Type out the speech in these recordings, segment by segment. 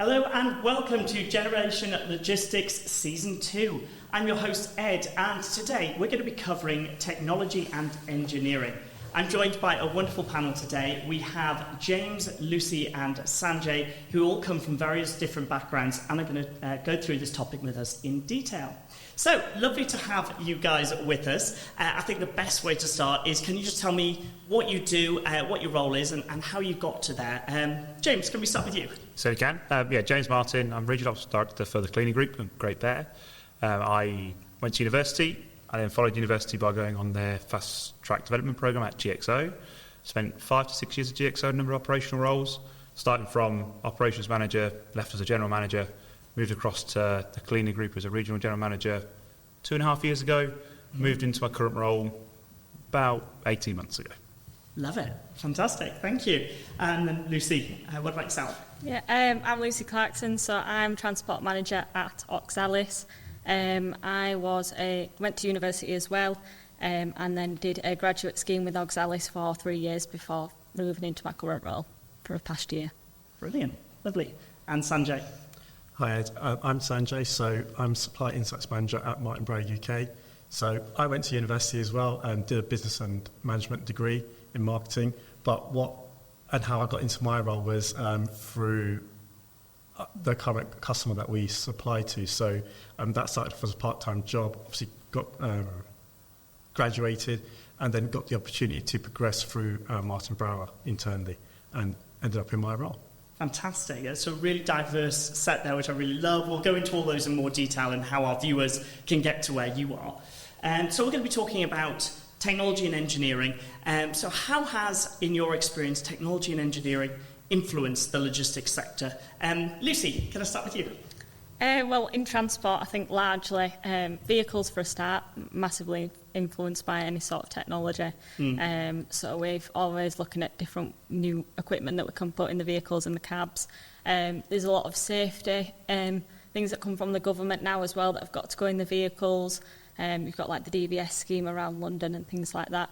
Hello and welcome to Generation Logistics Season 2. I'm your host Ed, and today we're going to be covering technology and engineering. I'm joined by a wonderful panel today. We have James, Lucy and Sanjay, who all come from various different backgrounds and are going to go through this topic with us in detail. So, lovely to have you guys with us. I think the best way to start is, can you just tell me what you do, what your role is, and how you got to there? James, can we start with you? So you can. James Martin. I'm Regional Office Director for the Cleaning Group in Great Bear. I went to university. I then followed university by going on their fast-track development programme at GXO. Spent 5 to 6 years at GXO, a number of operational roles, starting from operations manager, left as a general manager, moved across to the Cleaning Group as a regional general manager 2.5 years ago, moved into my current role about 18 months ago. Love it. Fantastic. Thank you. And then Lucy, what about yourself? I'm Lucy Clarkson, so I'm Transport Manager at Oxalis. I went to university as well, and then did a graduate scheme with Oxalis for 3 years before moving into my current role for the past year. Brilliant. Lovely. And Sanjay? Hi Ed, I'm Sanjay, so I'm Supply Insights Manager at Martin Bray UK. So I went to university as well and did a business and management degree in marketing, but how I got into my role was through the current customer that we supply to. So that started as a part-time job, obviously got graduated and then got the opportunity to progress through Martin Brower internally and ended up in my role. Fantastic. It's a really diverse set there, which I really love. We'll go into all those in more detail and how our viewers can get to where you are. So we're going to be talking about technology and engineering. So how has, in your experience, technology and engineering influenced the logistics sector? Lucy, can I start with you? Well, in transport, I think largely vehicles for a start, massively influenced by any sort of technology. So we're always looking at different new equipment that we can put in the vehicles and the cabs. There's a lot of safety things that come from the government now as well that have got to go in the vehicles. You've got like the DBS scheme around London and things like that.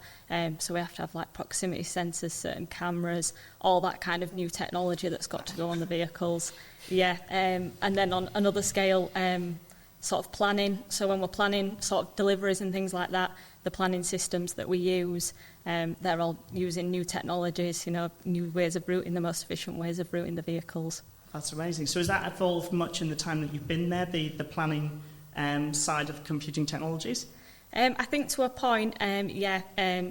So we have to have like proximity sensors, certain cameras, all that kind of new technology that's got to go on the vehicles. And then on another scale, sort of planning. So when we're planning sort of deliveries and things like that, the planning systems that we use, they're all using new technologies, new ways of routing, the most efficient ways of routing the vehicles. That's amazing. So has that evolved much in the time that you've been there, the planning side of computing technologies? I think to a point,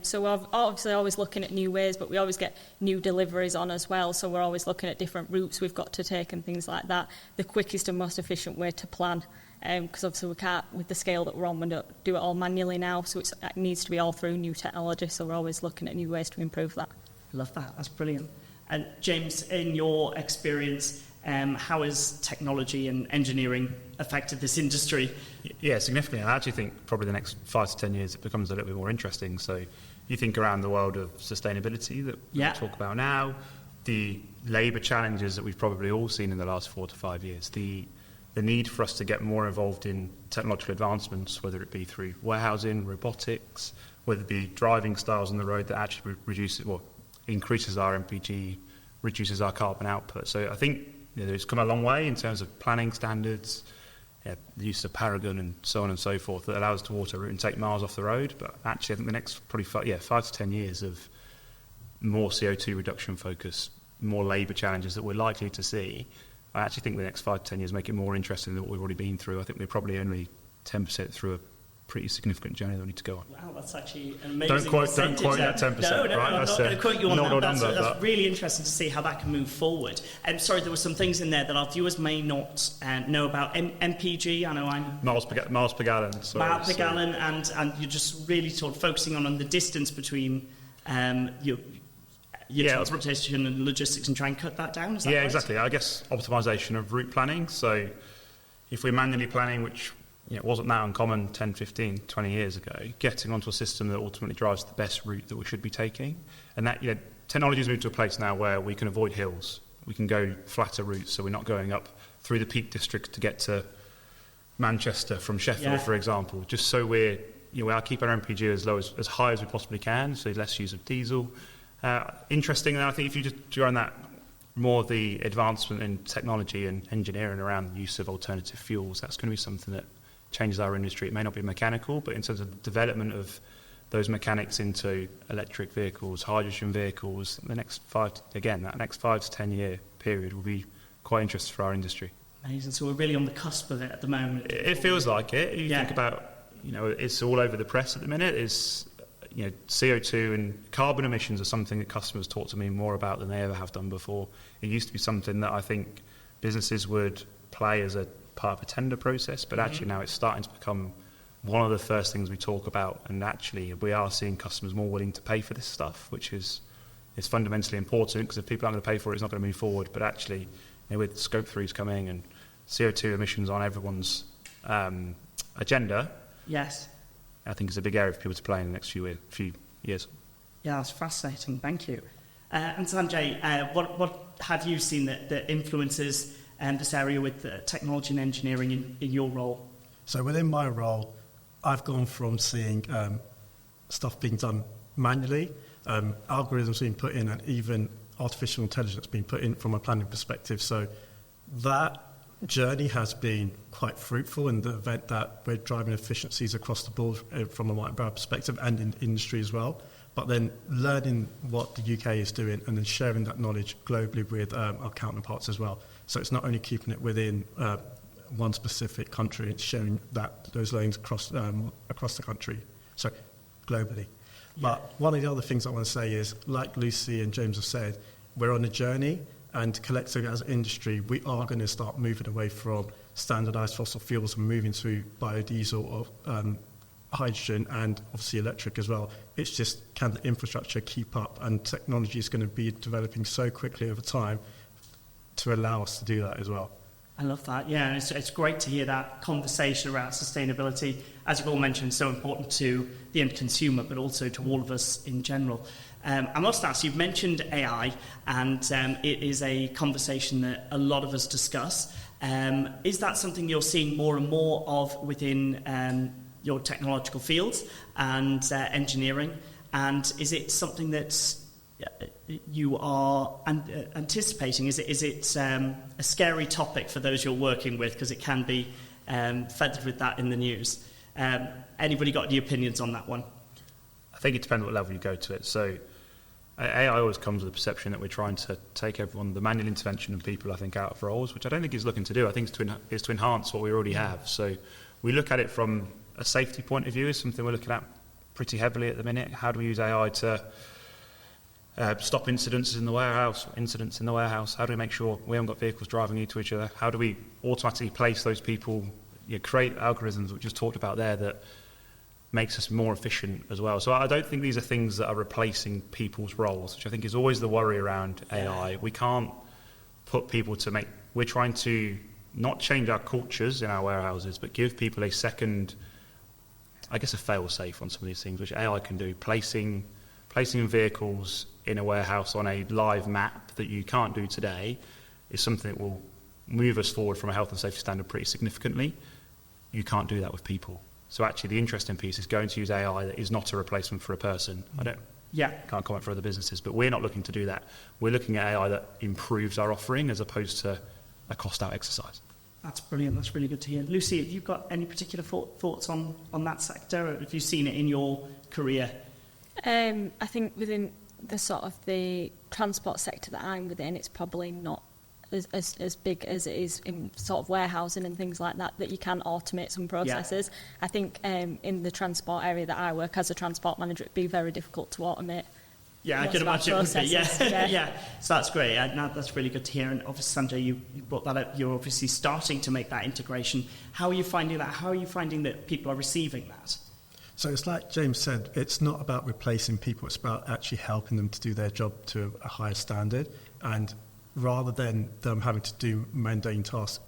so we're obviously always looking at new ways, but we always get new deliveries on as well. So we're always looking at different routes we've got to take and things like that. The quickest and most efficient way to plan, because obviously we can't, with the scale that we're on, we don't do it all manually now. So it needs to be all through new technology. So we're always looking at new ways to improve that. Love that. That's brilliant. And James, in your experience, how has technology and engineering affected this industry? Yeah, significantly. I actually think probably the next 5 to 10 years it becomes a little bit more interesting. So you think around the world of sustainability that we talk about now, the labour challenges that we've probably all seen in the last 4 to 5 years, the need for us to get more involved in technological advancements, whether it be through warehousing, robotics, whether it be driving styles on the road that actually increases our MPG, reduces our carbon output. So I think it's come a long way in terms of planning standards, the use of Paragon and so on and so forth that allows us to water route and take miles off the road. But actually I think the next probably 5 to 10 years of more CO2 reduction focus, more labour challenges that we're likely to see, I actually think the next 5 to 10 years make it more interesting than what we've already been through. I think we're probably only 10% through a pretty significant journey that we need to go on. Wow, that's actually an amazing Don't quote that 10%, no, right? I'm not going to quote you on that. That's really interesting to see how that can move forward. Sorry, there were some things in there that our viewers may not know about. MPG, I know I'm... Miles per gallon. Miles per gallon, and you're just really sort of focusing on the distance between your transportation and logistics and try and cut that down, is that right? Exactly. I guess optimisation of route planning. So if we're manually planning, which it wasn't that uncommon 10, 15, 20 years ago, getting onto a system that ultimately drives the best route that we should be taking. And that technology has moved to a place now where we can avoid hills. We can go flatter routes, so we're not going up through the Peak District to get to Manchester from Sheffield, for example, just so we're keep our MPG as high as we possibly can, so less use of diesel. Interesting, and I think if you just go on that more the advancement in technology and engineering around the use of alternative fuels. That's going to be something that changes our industry. It may not be mechanical, but in terms of the development of those mechanics into electric vehicles, hydrogen vehicles, that next 5 to 10 year period will be quite interesting for our industry. Amazing. So we're really on the cusp of it at the moment. It feels like it. You think about, it's all over the press at the minute. CO2 and carbon emissions are something that customers talk to me more about than they ever have done before. It used to be something that I think businesses would play as a part of a tender process, but actually now it's starting to become one of the first things we talk about, and actually we are seeing customers more willing to pay for this stuff, which is fundamentally important, because if people aren't going to pay for it, it's not going to move forward. But actually, with Scope 3s coming and CO2 emissions on everyone's agenda, yes, I think it's a big area for people to play in the next few years. Yeah, that's fascinating. Thank you. And Sanjay, what have you seen that influences this area with technology and engineering in your role? So within my role, I've gone from seeing stuff being done manually, algorithms being put in, and even artificial intelligence being put in from a planning perspective. So that journey has been quite fruitful in the event that we're driving efficiencies across the board from a white brown perspective and in industry as well. But then learning what the UK is doing and then sharing that knowledge globally with our counterparts as well. So it's not only keeping it within one specific country, it's sharing those learnings across the country, so globally. Yeah. But one of the other things I want to say is, like Lucy and James have said, we're on a journey, and collectively as an industry, we are going to start moving away from standardised fossil fuels and moving to biodiesel or hydrogen and obviously electric as well. It's just, can the infrastructure keep up? And technology is going to be developing so quickly over time to allow us to do that as well. I love that. Yeah, it's great to hear that conversation around sustainability. As you've all mentioned, so important to the end consumer, but also to all of us in general. I must ask, you've mentioned AI, and it is a conversation that a lot of us discuss. Is that something you're seeing more and more of within your technological fields and engineering? And is it something that's you are anticipating? Is it a scary topic for those you're working with, because it can be feathered with that in the news? Anybody got any opinions on that one? I think it depends what level you go to it. So AI always comes with the perception that we're trying to take the manual intervention of people, I think, out of roles, which I don't think it's looking to do. I think it's to enhance what we already have. So we look at it from a safety point of view. Is something we're looking at pretty heavily at the minute. How do we use AI to stop incidents in the warehouse? How do we make sure we haven't got vehicles driving into each other? How do we automatically place those people, create algorithms which just talked about there that makes us more efficient as well? So I don't think these are things that are replacing people's roles, which I think is always the worry around AI. We can't put people we're trying to not change our cultures in our warehouses, but give people a second, I guess, a fail-safe on some of these things, which AI can do. Placing vehicles in a warehouse on a live map that you can't do today is something that will move us forward from a health and safety standard pretty significantly. You can't do that with people. So actually the interesting piece is going to use AI that is not a replacement for a person. Can't comment for other businesses, but we're not looking to do that. We're looking at AI that improves our offering as opposed to a cost-out exercise. That's brilliant. That's really good to hear. Lucy, have you got any particular thoughts on that sector? Have you seen it in your career? I think within the sort of the transport sector that I'm within, it's probably not as big as it is in sort of warehousing and things like that you can automate some processes. Yeah. I think in the transport area that I work as a transport manager, it'd be very difficult to automate. Yeah, I can imagine it would be. Yeah. So that's great. That's really good to hear. And obviously, Sanjay, you brought that up. You're obviously starting to make that integration. How are you finding that? How are you finding that people are receiving that? So it's like James said, it's not about replacing people, it's about actually helping them to do their job to a higher standard. And rather than them having to do mundane tasks,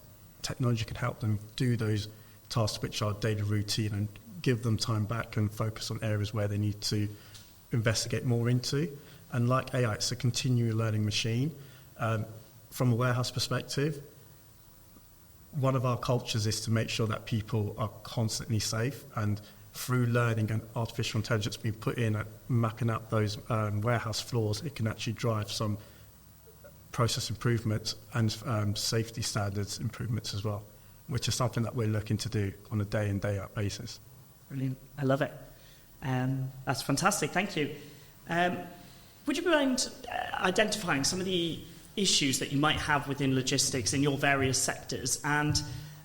technology can help them do those tasks which are daily routine and give them time back and focus on areas where they need to investigate more into. And like AI, it's a continual learning machine. From a warehouse perspective, one of our cultures is to make sure that people are constantly safe, and through learning and artificial intelligence being put in at mapping out those warehouse floors, it can actually drive some process improvements and safety standards improvements as well, which is something that we're looking to do on a day in, day out basis. Brilliant. I love it. That's fantastic. Thank you. Would you mind identifying some of the issues that you might have within logistics in your various sectors, and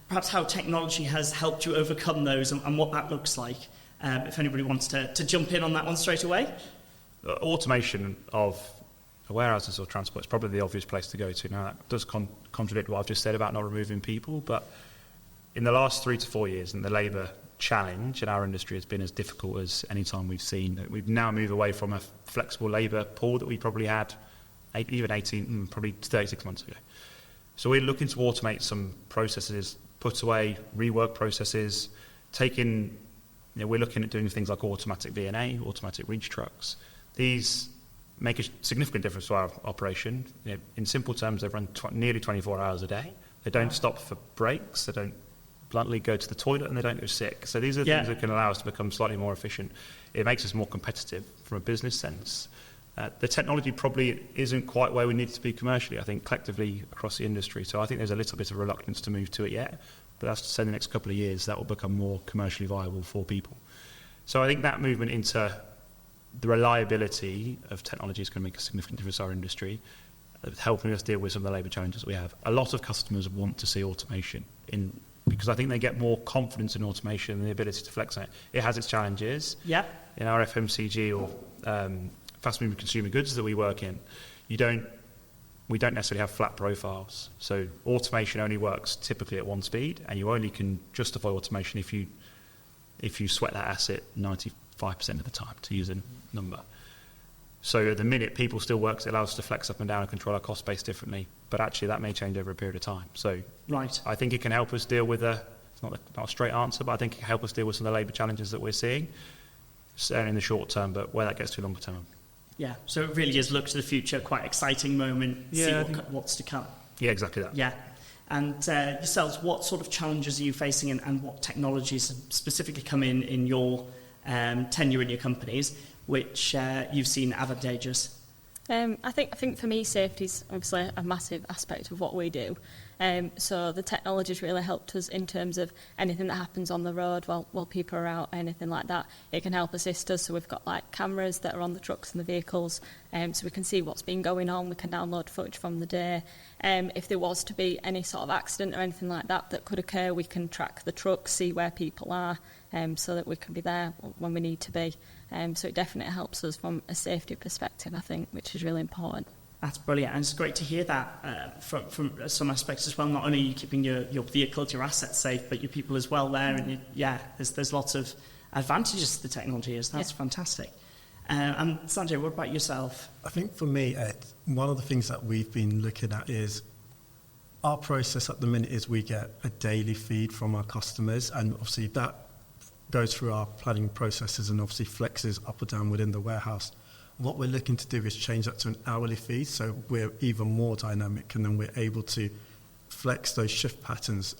perhaps how technology has helped you overcome those, and what that looks like? If anybody wants to jump in on that one straight away. Automation of warehouses or transport is probably the obvious place to go to. Now, that does contradict what I've just said about not removing people, but in the last 3 to 4 years, and the labour challenge in our industry has been as difficult as any time we've seen. We've now moved away from a flexible labour pool that we probably had even 18, probably 36 months ago. So we're looking to automate some processes, put away, rework processes, we're looking at doing things like automatic V&A, automatic reach trucks. These make a significant difference to our operation. In simple terms, they run nearly 24 hours a day. They don't stop for breaks. They don't bluntly go to the toilet, and they don't go sick. So these are things that can allow us to become slightly more efficient. It makes us more competitive from a business sense. The technology probably isn't quite where we need it to be commercially, I think, collectively across the industry. So I think there's a little bit of reluctance to move to it yet. But that's to say the next couple of years that will become more commercially viable for people. So I think that movement into the reliability of technology is going to make a significant difference to our industry, helping us deal with some of the labour challenges that we have. A lot of customers want to see automation because I think they get more confidence in automation and the ability to flex on it. It has its challenges. Yeah. In our FMCG or fast-moving consumer goods that we work in, we don't necessarily have flat profiles. So automation only works typically at one speed, and you only can justify automation if you sweat that asset 95% of the time, to use a number. So at the minute, people still work. It allows us to flex up and down and control our cost base differently. But actually, that may change over a period of time. So right. I think it can help us deal with it's not a straight answer, but I think it can help us deal with some of the labour challenges that we're seeing, certainly in the short term, but where that gets to longer term. Yeah, so it really is look to the future, quite exciting moment, see what's to come. Yeah, exactly that. Yeah. And yourselves, what sort of challenges are you facing, and what technologies have specifically come in your tenure in your companies, which you've seen advantageous? I think for me, safety is obviously a massive aspect of what we do. So the technology's really helped us in terms of anything that happens on the road while people are out, anything like that. It can help assist us. So we've got like cameras that are on the trucks and the vehicles, so we can see what's been going on. We can download footage from the day. If there was to be any sort of accident or anything like that could occur, we can track the trucks, see where people are, so that we can be there when we need to be. So it definitely helps us from a safety perspective, I think, which is really important. That's brilliant, and it's great to hear that from some aspects as well. Not only are you keeping your vehicles, your assets safe, but your people as well there. And there's lots of advantages to the technology. That's fantastic. And Sanjay, what about yourself? I think for me, Ed, one of the things that we've been looking at is our process at the minute is we get a daily feed from our customers, and obviously that goes through our planning processes and obviously flexes up or down within the warehouse. What we're looking to do is change that to an hourly fee, so we're even more dynamic, and then we're able to flex those shift patterns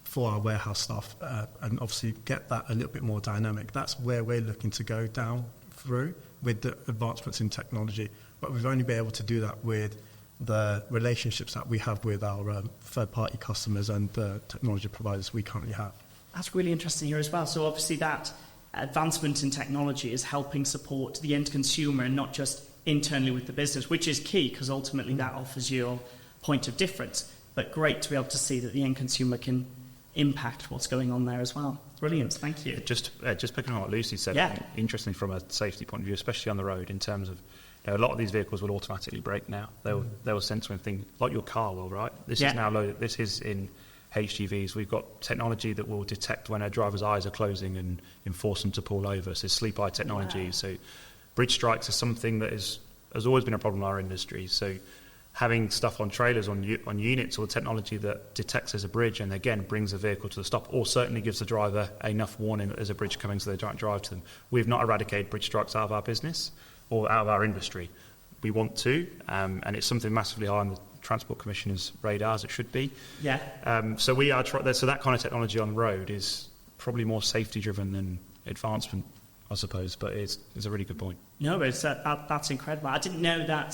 for our warehouse staff and obviously get that a little bit more dynamic. That's where we're looking to go down through with the advancements in technology, but we've only been able to do that with the relationships that we have with our third-party customers and the technology providers we currently have. That's really interesting here as well. So obviously that advancement in technology is helping support the end consumer and not just internally with the business, which is key because ultimately that offers you a point of difference. But great to be able to see that the end consumer can impact what's going on there as well. Brilliant, thank you. Just picking on what Lucy said, interesting from a safety point of view, especially on the road, in terms of a lot of these vehicles will automatically brake now. They will sense when things, like your car will, right? This is now loaded. This is in HGVs. We've got technology that will detect when a driver's eyes are closing and enforce them to pull over. So sleep eye technology. Wow. So bridge strikes is something that has always been a problem in our industry. So having stuff on trailers, on units, or technology that detects there's a bridge and again brings the vehicle to the stop, or certainly gives the driver enough warning that there's a bridge coming so they don't drive to them. We've not eradicated bridge strikes out of our business or out of our industry. We want to, and it's something massively high on the Transport Commissioner's radar, as it should be. Yeah. So we are so that kind of technology on the road is probably more safety driven than advancement I suppose, but it's a really good point. No, that's incredible. I didn't know that,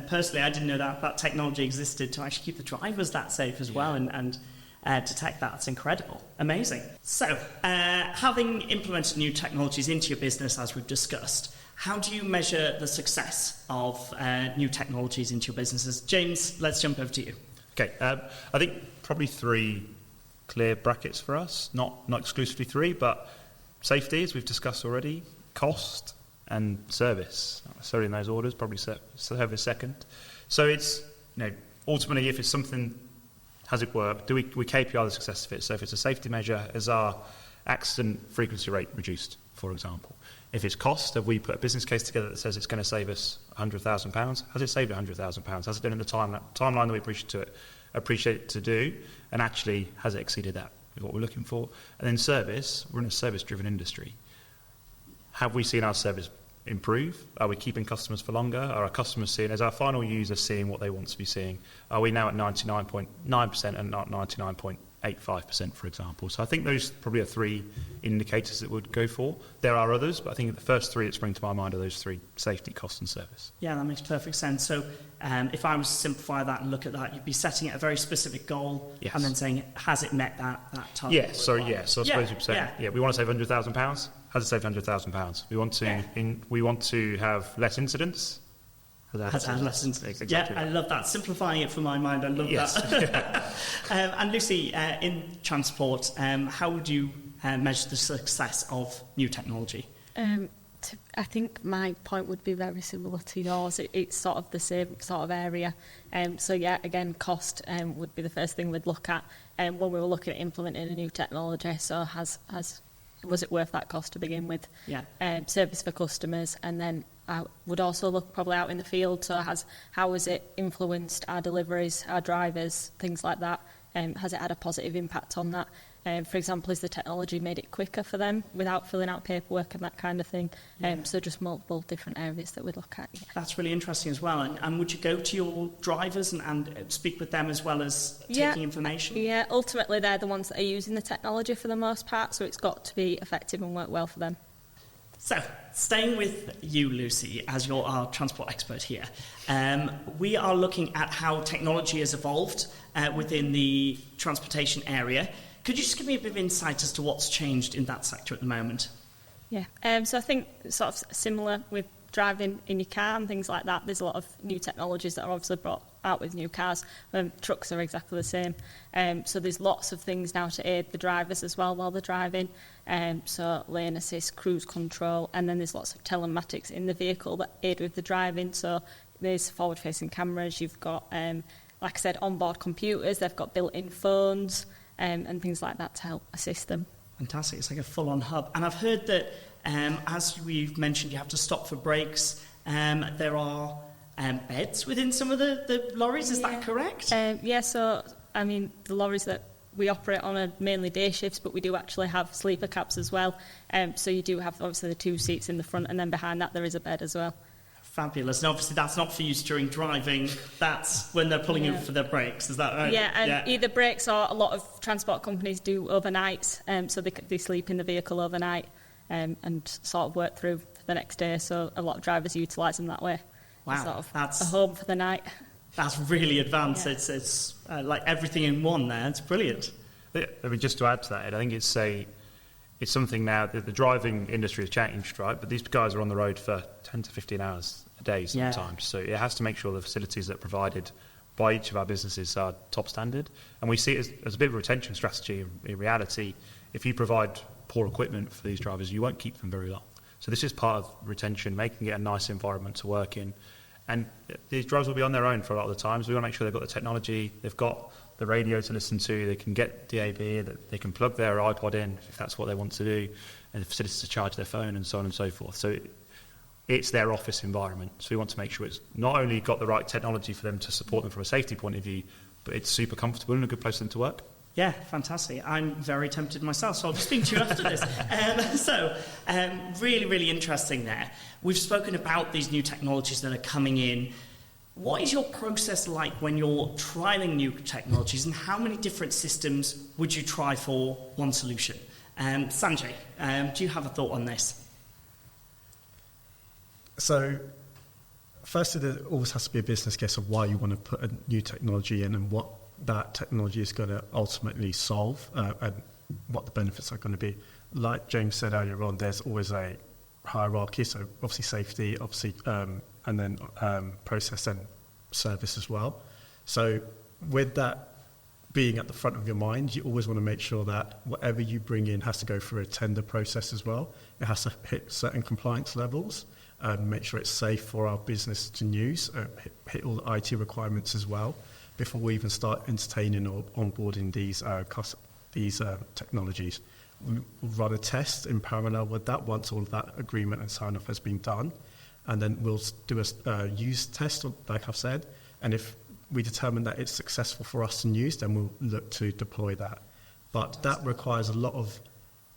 personally, I didn't know that technology existed to actually keep the drivers that safe as well and detect that. It's incredible. Amazing. So, having implemented new technologies into your business, as we've discussed, how do you measure the success of new technologies into your businesses? James, let's jump over to you. Okay, I think probably 3 clear brackets for us, not exclusively 3, but safety, as we've discussed already, cost and service. Not necessarily in those orders, probably service second. So it's, ultimately, if it's something, has it worked? Do we KPI the success of it? So if it's a safety measure, is our accident frequency rate reduced, for example? If it's cost, have we put a business case together that says it's going to save us £100,000? Has it saved £100,000? Has it done in the timeline that we appreciate it to do? And actually, has it exceeded that? What we're looking for. And then service, we're in a service-driven industry. Have we seen our service improve? Are we keeping customers for longer? Are our customers seeing, is our final user seeing what they want to be seeing? Are we now at 99.9% and not 99.85%, for example? So I think those probably are 3 indicators that would go for. There are others, but I think the first 3 that spring to my mind are those 3: safety, cost and service. Yeah, that makes perfect sense. So if I was to simplify that and look at that, you'd be setting a very specific goal and then saying, has it met that target? Yes, so I suppose you'd say, we want to save £100,000. Has it saved £100,000? We want to have less incidents. Has less incidents. Exactly. Yeah, I love that. Simplifying it for my mind, I love that. And Lucy, in transport, how would you measure the success of new technology? I think my point would be very similar to yours. It's sort of the same sort of area. So yeah, again, cost would be the first thing we'd look at when we were looking at implementing a new technology. So was it worth that cost to begin with? Yeah. Service for customers, and then I would also look probably out in the field. So how has it influenced our deliveries, our drivers, things like that? Has it had a positive impact on that? For example, has the technology made it quicker for them without filling out paperwork and that kind of thing? So just multiple different areas that we'd look at. Yeah. That's really interesting as well. And would you go to your drivers and speak with them as well as taking information? Yeah, ultimately they're the ones that are using the technology for the most part, so it's got to be effective and work well for them. So, staying with you, Lucy, as you're our transport expert here, we are looking at how technology has evolved within the transportation area. Could you just give me a bit of insight as to what's changed in that sector at the moment? Yeah, so I think sort of similar with driving in your car and things like that. There's a lot of new technologies that are obviously brought out with new cars. Trucks are exactly the same. So there's lots of things now to aid the drivers as well while they're driving. So lane assist, cruise control, and then there's lots of telematics in the vehicle that aid with the driving. So there's forward-facing cameras. You've got, like I said, onboard computers. They've got built-in phones and things like that to help assist them. Fantastic. It's like a full-on hub. And I've heard that, as we've mentioned, you have to stop for breaks. There are beds within some of the lorries. Is that correct? Yeah, so, I mean, the lorries that we operate on are mainly day shifts, but we do actually have sleeper cabs as well. So you do have, obviously, the 2 seats in the front, and then behind that there is a bed as well. Fabulous. And obviously that's not for use during driving. That's when they're pulling in for their breaks. Is that right? Yeah, and either breaks or a lot of transport companies do overnights. So they sleep in the vehicle overnight and sort of work through the next day. So a lot of drivers utilise them that way. Wow. Sort of that's a home for the night. That's really advanced. Yeah. It's like everything in one there. It's brilliant. I mean, just to add to that, Ed, I think it's something now that the driving industry has changed, right? But these guys are on the road for 10 to 15 hours a day sometimes. So it has to make sure the facilities that are provided by each of our businesses are top standard. And we see it as a bit of a retention strategy. In reality, if you provide poor equipment for these drivers, you won't keep them very long. So this is part of retention, making it a nice environment to work in. And these drivers will be on their own for a lot of the times. We want to make sure they've got the technology, they've got the radio to listen to, they can get DAB, that they can plug their iPod in if that's what they want to do, and the facilities to charge their phone and so on and so forth. So it's their office environment. So we want to make sure it's not only got the right technology for them to support them from a safety point of view, but it's super comfortable and a good place for them to work. Yeah, fantastic. I'm very tempted myself, so I'll be speaking to you after this. Really, really interesting there. We've spoken about these new technologies that are coming in. What is your process like when you're trialling new technologies, and how many different systems would you try for one solution? Sanjay, do you have a thought on this? So firstly, there always has to be a business case of why you want to put a new technology in and what that technology is going to ultimately solve and what the benefits are going to be. Like James said earlier on, there's always a hierarchy, so obviously safety, obviously, and then process and service as well. So with that being at the front of your mind, you always want to make sure that whatever you bring in has to go through a tender process as well. It has to hit certain compliance levels, make sure it's safe for our business to use, hit all the IT requirements as well, before we even start entertaining or onboarding these technologies. We'll run a test in parallel with that once all of that agreement and sign-off has been done. And then we'll do a use test, like I've said. And if we determine that it's successful for us to use, then we'll look to deploy that. But that requires a lot of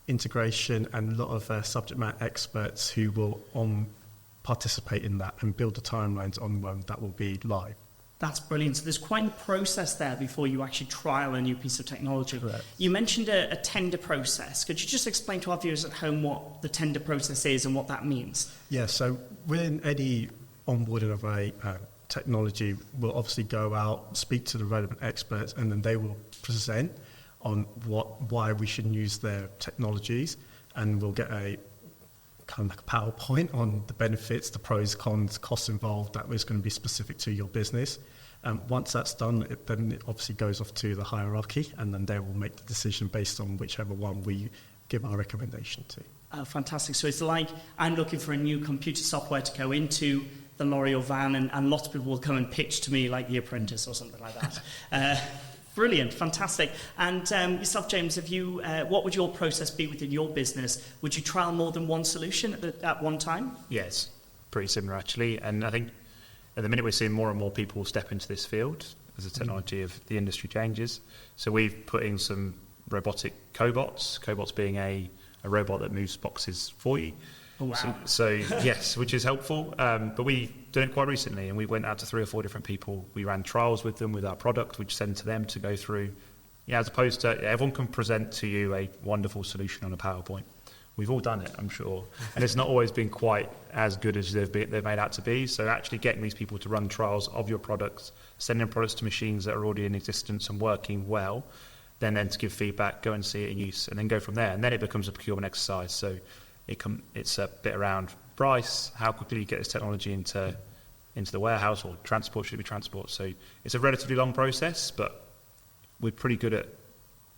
integration and a lot of subject matter experts who will participate in that and build the timelines on when that will be live. That's brilliant. So there's quite a process there before you actually trial a new piece of technology. Correct. You mentioned a tender process. Could you just explain to our viewers at home what the tender process is and what that means? Yeah, so within any onboarding of a technology, we'll obviously go out, speak to the relevant experts, and then they will present on why we should use their technologies, and we'll get a kind of like a PowerPoint on the benefits, the pros, cons, costs involved that is going to be specific to your business. Once that's done, then it obviously goes off to the hierarchy, and then they will make the decision based on whichever one we give our recommendation to. Fantastic. So it's like I'm looking for a new computer software to go into the lorry or van, and lots of people will come and pitch to me like The Apprentice or something like that. Brilliant, fantastic. And yourself, James, what would your process be within your business? Would you trial more than one solution at one time? Yes, pretty similar actually. And I think at the minute we're seeing more and more people step into this field as the technology of the industry changes. So we've put in some robotic cobots being a robot that moves boxes for you. Oh, wow. So yes, which is helpful. But we done it quite recently, and we went out to 3 or 4 different people. We ran trials with them with our product, which sent to them to go through. Yeah, as opposed to everyone can present to you a wonderful solution on a PowerPoint. We've all done it, I'm sure, and it's not always been quite as good as they've made out to be. So actually getting these people to run trials of your products, sending products to machines that are already in existence and working well, then to give feedback, go and see it in use, and then go from there. And then it becomes a procurement exercise. So it's a bit around price, how quickly you get this technology into the warehouse, or transport, should it be transport. So it's a relatively long process, but we're pretty good at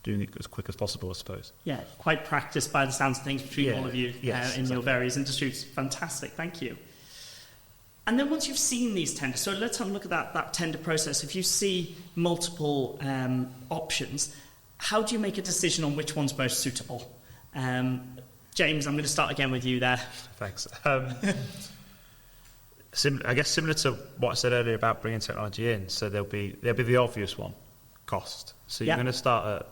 doing it as quick as possible, I suppose. Yeah, quite practiced by the sounds of things between all of you in exactly. your various industries. Fantastic, thank you. And then once you've seen these tenders, so let's have a look at that tender process. If you see multiple options, how do you make a decision on which one's most suitable? James, I'm going to start again with you there. Thanks. I guess similar to what I said earlier about bringing technology in, so there'll be the obvious one, cost. So you're going to start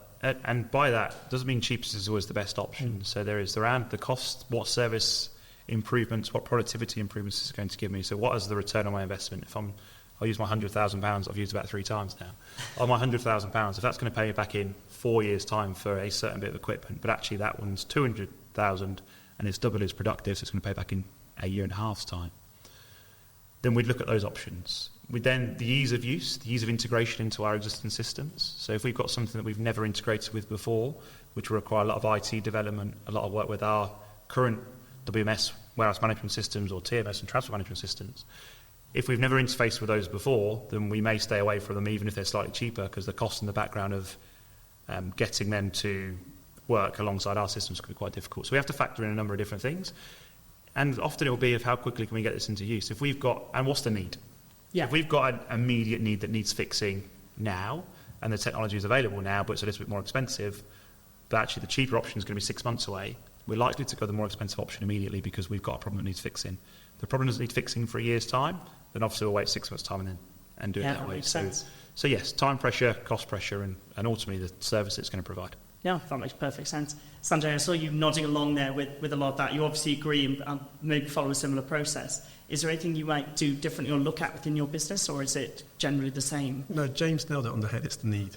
and by that doesn't mean cheapest is always the best option. So there is around the cost, what service improvements, what productivity improvements is going to give me. So what is the return on my investment? I'll use my £100,000, I've used about 3 times now. On my £100,000, if that's going to pay me back in 4 years' time for a certain bit of equipment, but actually that one's 200,000 and it's double as productive, so it's going to pay back in a year and a half's time, then we'd look at those options. The ease of use, the ease of integration into our existing systems. So if we've got something that we've never integrated with before, which will require a lot of IT development, a lot of work with our current WMS, warehouse management systems, or TMS and transport management systems, if we've never interfaced with those before, then we may stay away from them even if they're slightly cheaper, because the cost in the background of getting them to work alongside our systems could be quite difficult. So we have to factor in a number of different things. And often it will be of how quickly can we get this into use. And what's the need? Yeah. If we've got an immediate need that needs fixing now, and the technology is available now, but it's a little bit more expensive, but actually the cheaper option is going to be 6 months away, we're likely to go the more expensive option immediately because we've got a problem that needs fixing. If the problem doesn't need fixing for a year's time, then obviously we'll wait 6 months' time and do it that way. Makes sense. So yes, time pressure, cost pressure, and ultimately the service it's going to provide. Yeah, that makes perfect sense. Sanjay, I saw you nodding along there with a lot of that. You obviously agree and maybe follow a similar process. Is there anything you might do differently or look at within your business, or is it generally the same? No, James nailed it on the head. It's the need.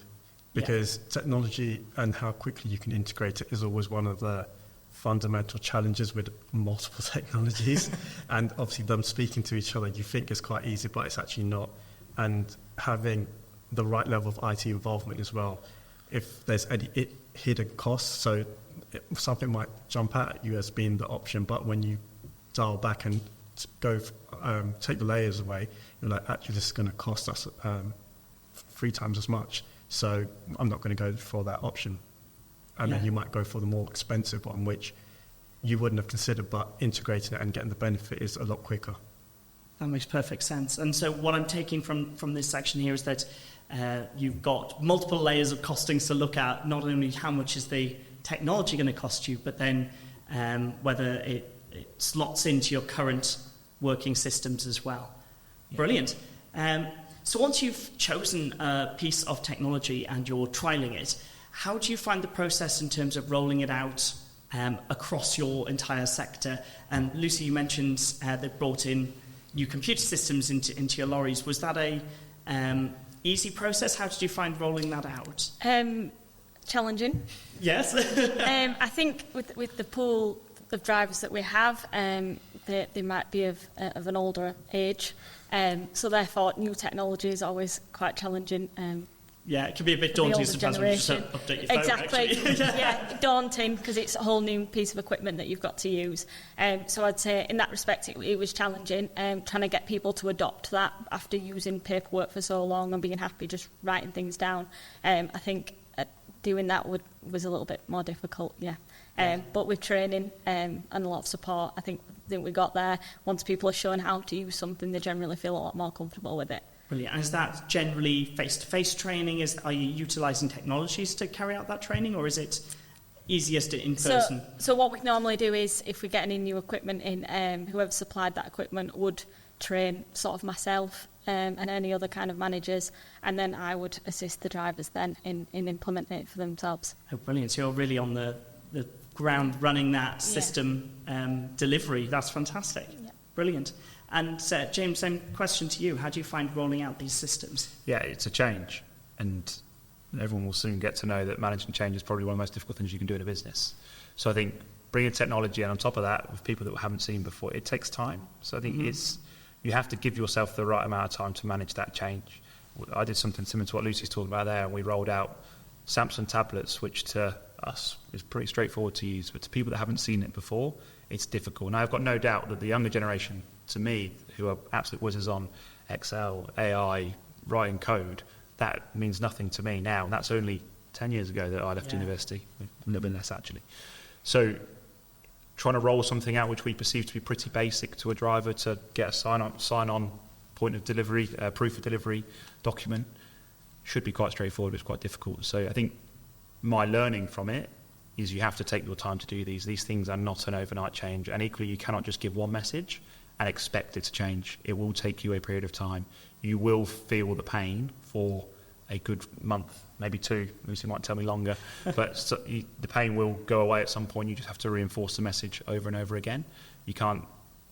Because technology and how quickly you can integrate it is always one of the fundamental challenges with multiple technologies, and obviously them speaking to each other, you think it's quite easy, but it's actually not. And having the right level of IT involvement as well, if there's any hidden costs, so something might jump out at you as being the option, but when you dial back and go take the layers away, you're like, actually this is going to cost us 3 times as much, so I'm not going to go for that option. And then you might go for the more expensive one, which you wouldn't have considered, but integrating it and getting the benefit is a lot quicker. That makes perfect sense. And so what I'm taking from this section here is that you've got multiple layers of costings to look at, not only how much is the technology going to cost you, but then whether it slots into your current working systems as well. Yeah. Brilliant. So once you've chosen a piece of technology and you're trialling it, how do you find the process in terms of rolling it out across your entire sector? Lucy, you mentioned they've brought in new computer systems into your lorries. Was that a easy process? How did you find rolling that out? Challenging. Yes. I think with the pool of drivers that we have, they might be of an older age, so therefore new technology is always quite challenging. Yeah, it can be a bit daunting sometimes when you just update your phone. Exactly. Yeah, daunting because it's a whole new piece of equipment that you've got to use. So I'd say in that respect it was challenging, trying to get people to adopt that after using paperwork for so long and being happy just writing things down. I think doing that was a little bit more difficult, yeah. But with training and a lot of support, I think we got there. Once people are shown how to use something, they generally feel a lot more comfortable with it. Brilliant. And is that generally face-to-face training? Are you utilising technologies to carry out that training, or is it easiest in person? So what we normally do is, if we get any new equipment in, whoever supplied that equipment would train sort of myself and any other kind of managers, and then I would assist the drivers then in implementing it for themselves. Oh, brilliant. So you're really on the ground running that system delivery. That's fantastic. Yeah. Brilliant. And James, same question to you. How do you find rolling out these systems? Yeah, it's a change, and everyone will soon get to know that managing change is probably one of the most difficult things you can do in a business. So I think bringing technology and on top of that with people that we haven't seen before, it takes time. So I think you have to give yourself the right amount of time to manage that change. I did something similar to what Lucy's talking about there, and we rolled out Samsung tablets, which to us is pretty straightforward to use, but to people that haven't seen it before, it's difficult. Now, I've got no doubt that the younger generation, to me, who are absolute wizards on Excel, AI, writing code, that means nothing to me now. And that's only 10 years ago that I left university, a little bit less actually. So trying to roll something out which we perceive to be pretty basic to a driver to get a sign-on point of delivery, proof of delivery document should be quite straightforward. It's quite difficult. So I think my learning from it is you have to take your time to do these. These things are not an overnight change, and equally you cannot just give one message and expect it to change. It will take you a period of time. You will feel the pain for a good month, maybe 2. Lucy might tell me longer, but the pain will go away at some point. You just have to reinforce the message over and over again. You can't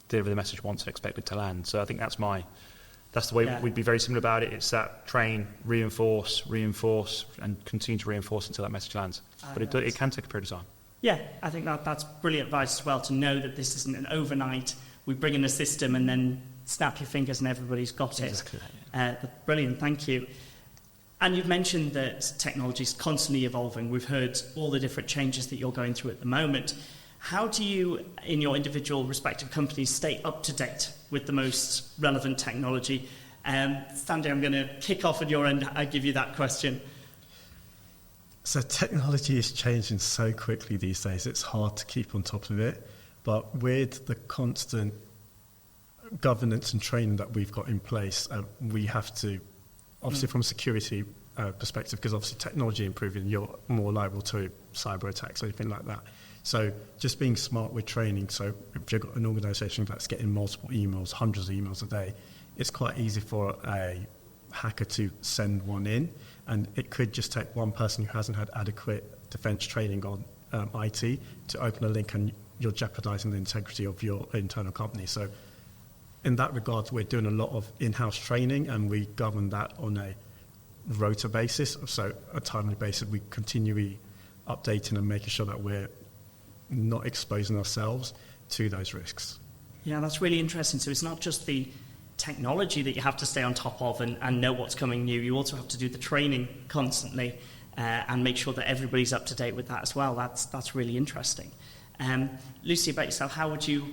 deliver the message once and expect it to land. So I think that's the way we'd be very similar about it. It's that train, reinforce, and continue to reinforce until that message lands. But it can take a period of time. Yeah, I think that's brilliant advice as well, to know that this isn't an overnight, we bring in a system and then snap your fingers and everybody's got it. Exactly that, yeah. Brilliant, thank you. And you've mentioned that technology is constantly evolving. We've heard all the different changes that you're going through at the moment. How do you, in your individual respective companies, stay up to date with the most relevant technology? Sanjay, I'm going to kick off at your end. I give you that question. So technology is changing so quickly these days, it's hard to keep on top of it. But with the constant governance and training that we've got in place, we have to, obviously from a security perspective, because obviously technology improving, you're more liable to cyber attacks or anything like that. So just being smart with training. So if you've got an organisation that's getting multiple emails, hundreds of emails a day, it's quite easy for a hacker to send one in, and it could just take one person who hasn't had adequate defence training on IT to open a link, and you're jeopardising the integrity of your internal company. So in that regard, we're doing a lot of in-house training, and we govern that on a rota basis. So a timely basis, we continually updating and making sure that we're not exposing ourselves to those risks. Yeah, that's really interesting. So it's not just the technology that you have to stay on top of and know what's coming new. You also have to do the training constantly and make sure that everybody's up to date with that as well. That's really interesting. Lucy, about yourself, how would you,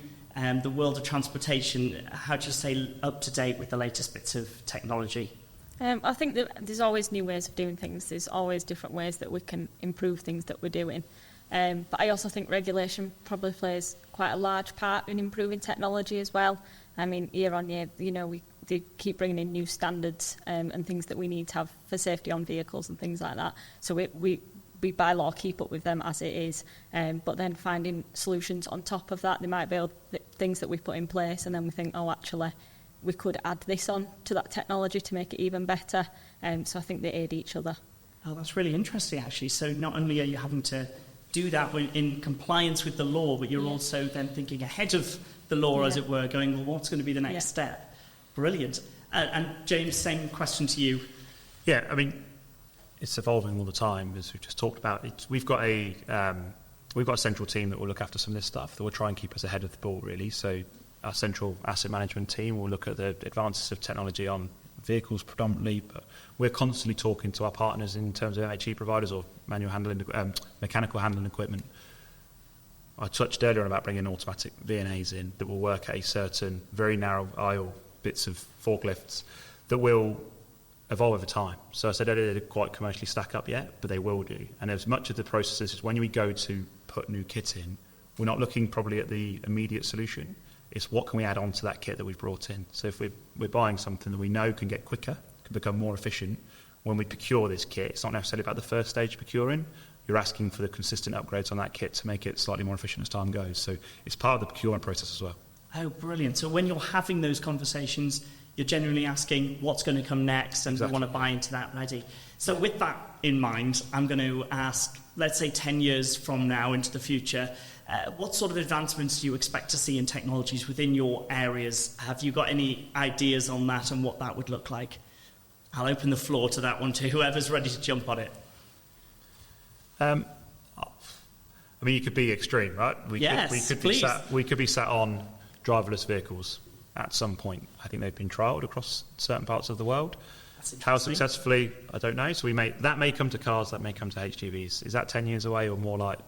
the world of transportation, how do you stay up to date with the latest bits of technology? I think that there's always new ways of doing things. There's always different ways that we can improve things that we're doing. But I also think regulation probably plays quite a large part in improving technology as well. I mean, year on year, they keep bringing in new standards and things that we need to have for safety on vehicles and things like that. So we by law keep up with them as it is, but then finding solutions on top of that. They might be things that we put in place and then we think, oh, actually, we could add this on to that technology to make it even better. So I think they aid each other. Oh, that's really interesting, actually. So not only are you having to do that in compliance with the law, but you're also then thinking ahead of the law, as it were, going, well, what's going to be the next step? Brilliant. And James, same question to you. Yeah, I mean, it's evolving all the time, as we've just talked about. We've got a central team that will look after some of this stuff, that will try and keep us ahead of the ball, really. So our central asset management team will look at the advances of technology on vehicles predominantly, but we're constantly talking to our partners in terms of MHE providers or mechanical handling equipment. I touched earlier on about bringing automatic VNAs in that will work at a certain very narrow aisle bits of forklifts that will evolve over time. So I said they didn't quite commercially stack up yet, but they will do. And as much of the process is when we go to put new kit in, we're not looking probably at the immediate solution. It's what can we add on to that kit that we've brought in. So if we're buying something that we know can get quicker, can become more efficient, when we procure this kit, it's not necessarily about the first stage procuring. You're asking for the consistent upgrades on that kit to make it slightly more efficient as time goes. So it's part of the procurement process as well. Oh, brilliant. So when you're having those conversations, you're generally asking what's going to come next, and Exactly. you want to buy into that ready. So with that in mind, I'm going to ask, let's say 10 years from now into the future, what sort of advancements do you expect to see in technologies within your areas? Have you got any ideas on that and what that would look like? I'll open the floor to that one to whoever's ready to jump on it. I mean, you could be extreme, right? We could be sat on driverless vehicles at some point. I think they've been trialled across certain parts of the world. How successfully, I don't know. So that may come to cars, that may come to HGVs. Is that 10 years away, or more like,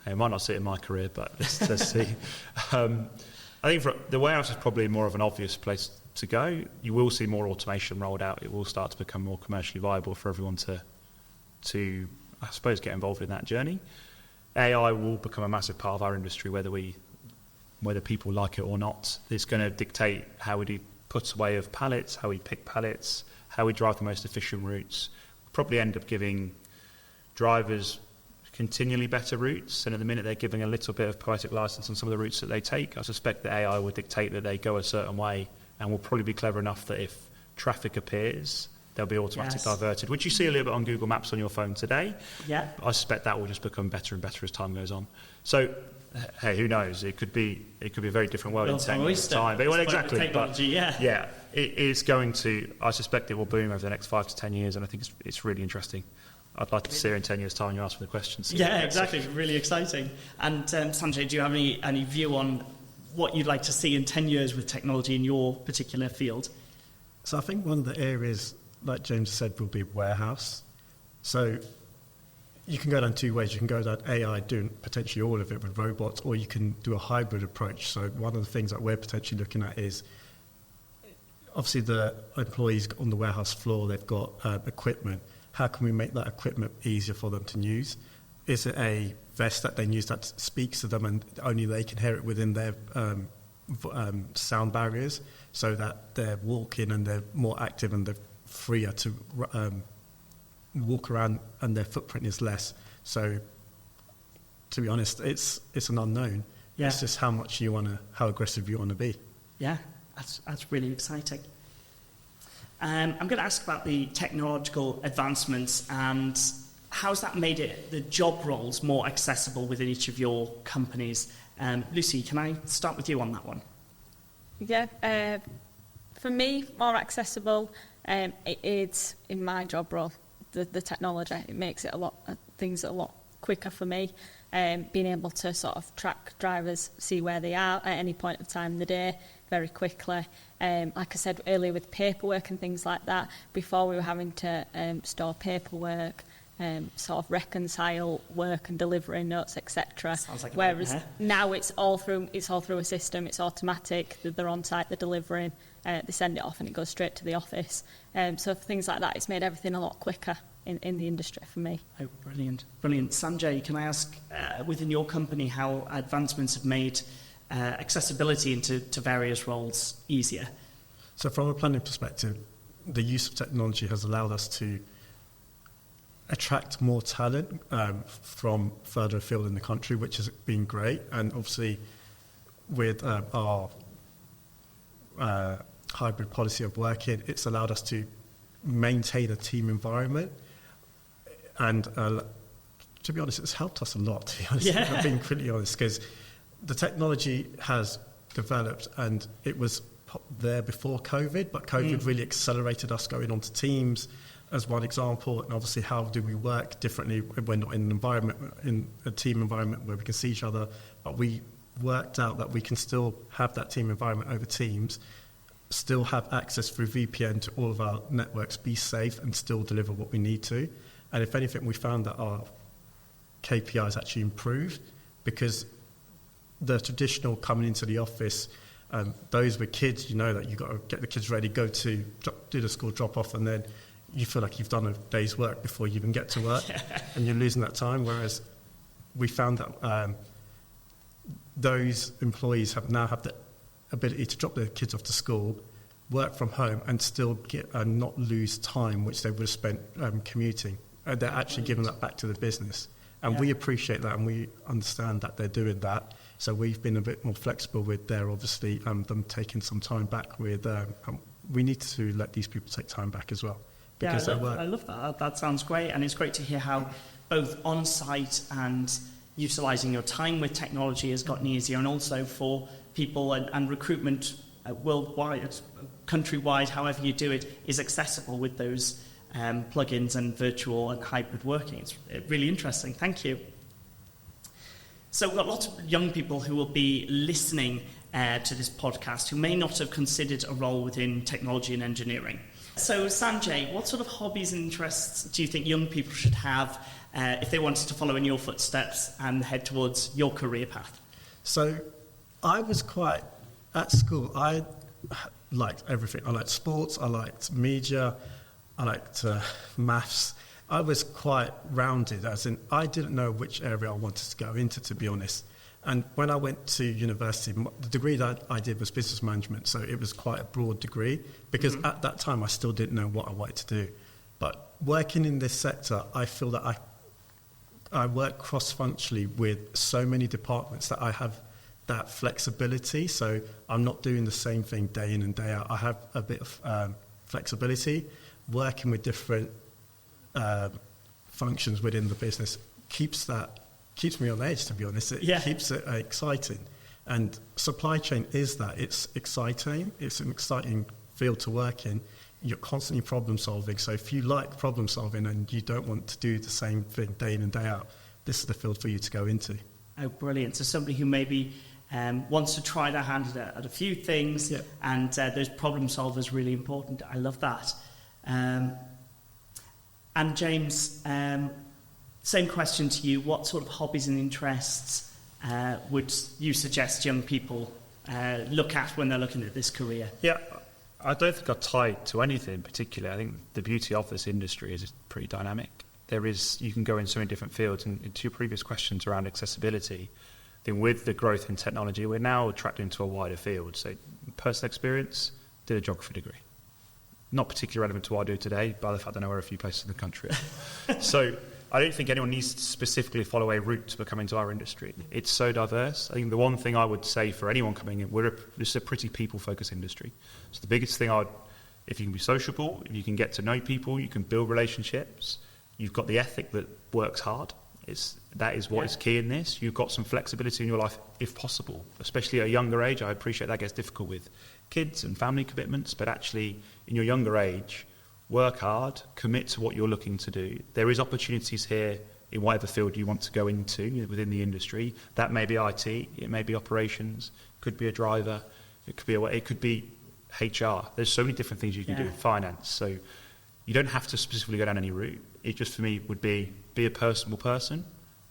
hey, it might not sit in my career, but let's see. I think the warehouse is probably more of an obvious place to go. You will see more automation rolled out. It will start to become more commercially viable for everyone to I suppose, get involved in that journey. AI will become a massive part of our industry, whether people like it or not. It's going to dictate how we do put away of pallets, how we pick pallets, how we drive the most efficient routes. We'll probably end up giving drivers continually better routes, and at the minute they're giving a little bit of poetic license on some of the routes that they take. I suspect that AI will dictate that they go a certain way, and will probably be clever enough that if traffic appears, they'll be automatically diverted, which you see a little bit on Google Maps on your phone today. Yeah. I suspect that will just become better and better as time goes on. So, hey, who knows? It could be a very different world in 10 years' time. But, well, exactly. Technology, yeah, it is going to. I suspect it will boom over the next 5 to 10 years, and I think it's really interesting. I'd like to see her in 10 years' time when you ask me the questions. Yeah, exactly. Really exciting. And Sanjay, do you have any view on what you'd like to see in 10 years with technology in your particular field? So I think one of the areas, like James said, will be warehouse. So you can go down two ways. You can go down AI doing potentially all of it with robots, or you can do a hybrid approach. So one of the things that we're potentially looking at is, obviously the employees on the warehouse floor, they've got equipment. How can we make that equipment easier for them to use? Is it a vest that they use that speaks to them and only they can hear it within their sound barriers, so that they're walking and they're more active and they're freer to walk around and their footprint is less? So, to be honest, it's an unknown. Yeah. It's just how aggressive you want to be. Yeah, that's really exciting. I'm going to ask about the technological advancements and how's that made the job roles more accessible within each of your companies. Lucy, can I start with you on that one? Yeah, for me, more accessible. It is in my job role, the technology. It makes it things a lot quicker for me. Being able to sort of track drivers, see where they are at any point of time in the day very quickly. Like I said earlier, with paperwork and things like that, before we were having to store paperwork, sort of reconcile work and delivery notes, etc. Sounds like Whereas now it's all through a system. It's automatic. They're on site. They're delivering. They send it off, and it goes straight to the office. So for things like that, it's made everything a lot quicker in the industry for me. Oh, brilliant. Sanjay, can I ask, within your company, how advancements have made accessibility into various roles easier? So from a planning perspective, the use of technology has allowed us to attract more talent from further afield in the country, which has been great. And obviously, with our hybrid policy of working, it's allowed us to maintain a team environment. And to be honest, it's helped us a lot, to be honest. Yeah. I'm being pretty honest, because the technology has developed, and it was there before COVID, but COVID really accelerated us going onto Teams as one example. And obviously, how do we work differently when we're not in an environment, in a team environment where we can see each other? But we worked out that we can still have that team environment over Teams, still have access through VPN to all of our networks, be safe, and still deliver what we need to. And if anything, we found that our KPIs actually improved, because the traditional coming into the office, those with kids, you know that you've got to get the kids ready, do the school drop-off, and then you feel like you've done a day's work before you even get to work, and you're losing that time. Whereas we found that those employees have the ability to drop their kids off to school, work from home, and still get not lose time which they would have spent commuting. They're actually giving that back to the business. And we appreciate that, and we understand that they're doing that. So we've been a bit more flexible with their, obviously, them taking some time back with... we need to let these people take time back as well. Because I love that. That sounds great. And it's great to hear how both on-site and utilising your time with technology has gotten easier, and also for people and recruitment worldwide, countrywide, however you do it, is accessible with those plugins and virtual and hybrid working. It's really interesting. Thank you. So we've got lots of young people who will be listening to this podcast who may not have considered a role within technology and engineering. So Sanjay, what sort of hobbies and interests do you think young people should have if they wanted to follow in your footsteps and head towards your career path? So I was at school, I liked everything. I liked sports, I liked media, I liked maths. I was quite rounded, as in I didn't know which area I wanted to go into, to be honest. And when I went to university, the degree that I did was business management, so it was quite a broad degree, because at that time I still didn't know what I wanted to do. But working in this sector, I feel that I work cross-functionally with so many departments that I have that flexibility, so I'm not doing the same thing day in and day out. I have a bit of flexibility. Working with different functions within the business keeps me on edge, to be honest. It keeps it exciting. And supply chain is that. It's exciting. It's an exciting field to work in. You're constantly problem solving. So if you like problem solving and you don't want to do the same thing day in and day out, this is the field for you to go into. Oh, brilliant. So somebody who maybe wants to try their hand at a few things, and those problem solvers really important. I love that. And James, same question to you. What sort of hobbies and interests would you suggest young people look at when they're looking at this career? Yeah, I don't think I'd tie it to anything particular. I think the beauty of this industry is it's pretty dynamic. You can go in so many different fields. And to your previous questions around accessibility, I think with the growth in technology, we're now attracted into a wider field. So personal experience, did a geography degree. Not particularly relevant to what I do today, but the fact I know where a few places in the country are. So I don't think anyone needs to specifically follow a route to become into our industry. It's so diverse. I think the one thing I would say for anyone coming in, this is a pretty people-focused industry. So the biggest thing if you can be sociable, if you can get to know people, you can build relationships, you've got the ethic that works hard. That is what is key in this. You've got some flexibility in your life, if possible, especially at a younger age. I appreciate that gets difficult with kids and family commitments, but actually in your younger age, work hard, commit to what you're looking to do. There is opportunities here in whatever field you want to go into within the industry. That may be IT, it may be operations, could be a driver, it could be HR. There's so many different things you can do, finance. So you don't have to specifically go down any route. It just, for me, would be a personable person,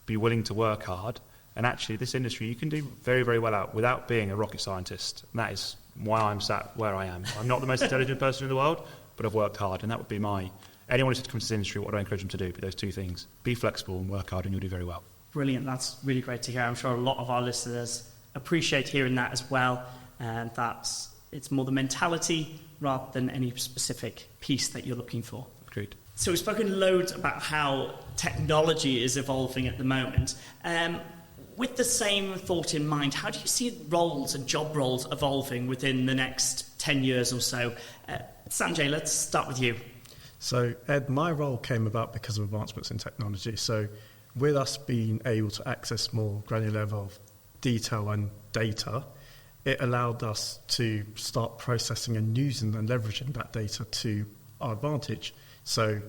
be willing to work hard, and actually this industry you can do very, very well out without being a rocket scientist. And that is why I'm sat where I am. I'm not the most intelligent person in the world, but I've worked hard, and that would be anyone who's to come to this industry, what do I encourage them to do? Be those two things. Be flexible and work hard, and you'll do very well. Brilliant. That's really great to hear. I'm sure a lot of our listeners appreciate hearing that as well, and it's more the mentality rather than any specific piece that you're looking for. Agreed. So we've spoken loads about how technology is evolving at the moment. With the same thought in mind, how do you see roles and job roles evolving within the next 10 years or so? Sanjay, let's start with you. So, Ed, my role came about because of advancements in technology. So, with us being able to access more granular level of detail and data, it allowed us to start processing and using and leveraging that data to our advantage. So,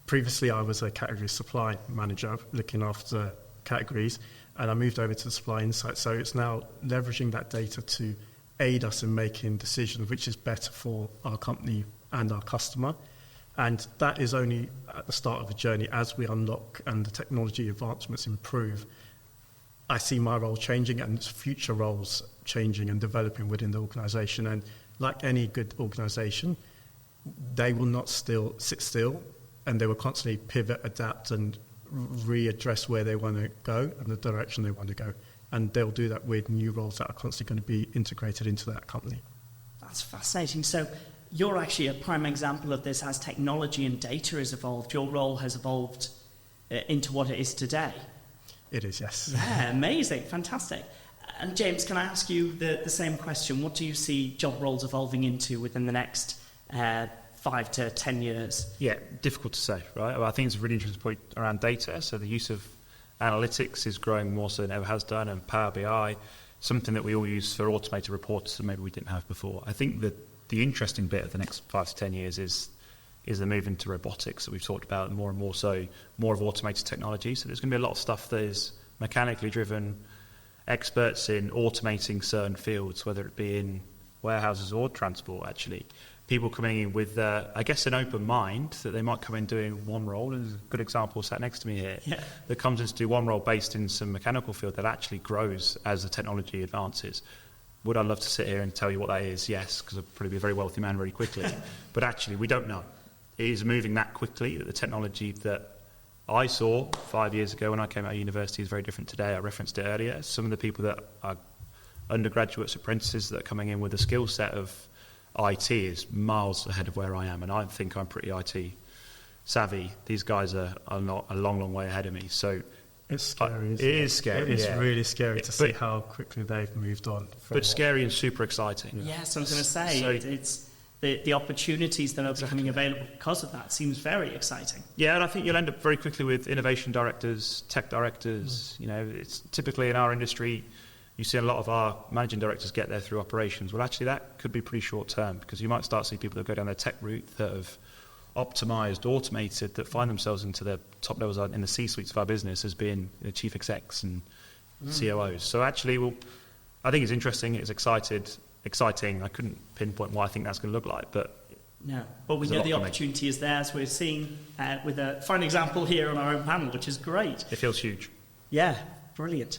previously I was a category supply manager looking after categories, and I moved over to the supply insight. So, it's now leveraging that data to aid us in making decisions which is better for our company and our customer. And that is only at the start of the journey. As we unlock and the technology advancements improve, I see my role changing and future roles changing and developing within the organisation. And like any good organisation, they will not sit still, and they will constantly pivot, adapt and readdress where they want to go and the direction they want to go. And they'll do that with new roles that are constantly going to be integrated into that company. That's fascinating. So you're actually a prime example of this. As technology and data has evolved, your role has evolved into what it is today. It is, yes. Yeah, amazing, fantastic. And James, can I ask you the same question? What do you see job roles evolving into within the next 5 to 10 years? Yeah, difficult to say, right? Well, I think it's a really interesting point around data. So the use of analytics is growing more so than it ever has done, and Power BI, something that we all use for automated reports that maybe we didn't have before. I think that the interesting bit of the next 5 to 10 years is the move into robotics that we've talked about, and more so, more of automated technology. So there's going to be a lot of stuff that is mechanically driven, experts in automating certain fields, whether it be in warehouses or transport, actually. People coming in with, I guess, an open mind that they might come in doing one role. And there's a good example sat next to me here that comes in to do one role based in some mechanical field that actually grows as the technology advances. Would I love to sit here and tell you what that is? Yes, because I'd probably be a very wealthy man very quickly. But actually, we don't know. It is moving that quickly that the technology that I saw 5 years ago when I came out of university is very different today. I referenced it earlier. Some of the people that are undergraduates, apprentices that are coming in with a skill set of IT is miles ahead of where I am, and I think I'm pretty IT savvy. These guys are not a long, long way ahead of me. So it's scary. It is scary. It's really scary to see how quickly they've moved on. But scary and super exciting. Yes, I was going to say, it's the opportunities that are becoming available because of that seems very exciting. Yeah, and I think you'll end up very quickly with innovation directors, tech directors. You know, it's typically in our industry, you see a lot of our managing directors get there through operations. Well, actually, that could be pretty short term, because you might start to see people that go down the tech route that have optimized, automated, that find themselves into the top levels in the C-suites of our business as being chief execs and COOs. So actually, I think it's interesting. It's exciting. I couldn't pinpoint what I think that's going to look like, but no. But we know the opportunity is there, as we're seeing with a fine example here on our own panel, which is great. It feels huge. Yeah, brilliant.